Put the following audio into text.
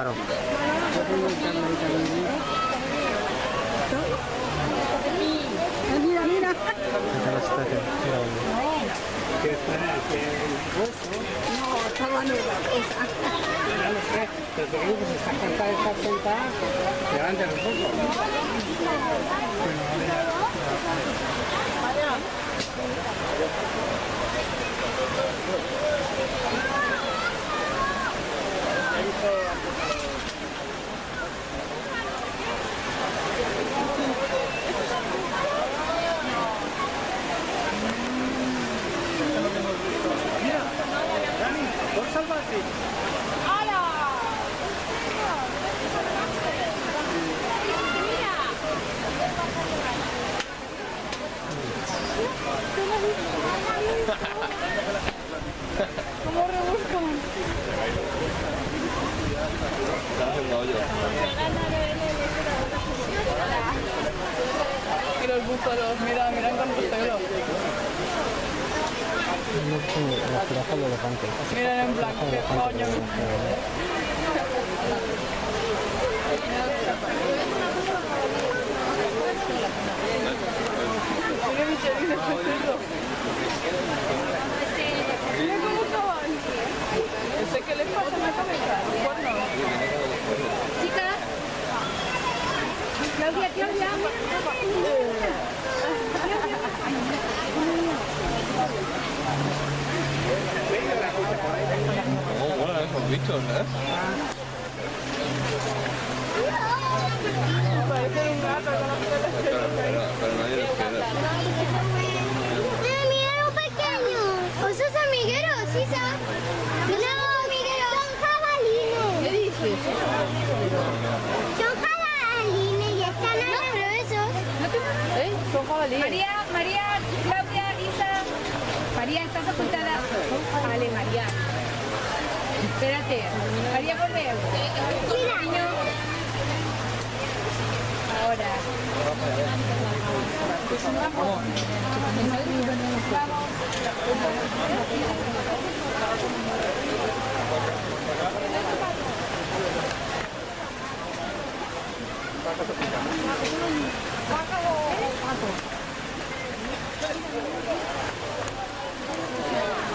caro. Mira, mira. No, estaba nueva esa. Ya lo sé, pero te digo que si estás sentada, levanta un poco. Mira, Dani, ¿puedes salvarte? ¿Cómo rebuscan? Y los búfalos, mira, mira en cuántos pelos. Las jirafas de elefante. Miren en blanco, qué coño. Mira Michelin, es precioso. Mira cómo acaban. ¿Qué les pasa en la cabeza? ¿Cuándo? Chicas, Claudia, Claudia. ¿Cómo molan esos bichos, eh? Parece un gato con los pelos. Pero nadie los queda. Mira lo pequeño. Esos amigueros, ¿sí sabes? No, amigueros. Son jabalines. ¿Qué dices? Son jabalines y están ahí. No, pero esos. ¿Eh? Son jabalíes. María, Claudia, Isa. María, ¿estás ocultada? Vale, María. Espérate. María, por ver. Mira. Ahora. Vamos.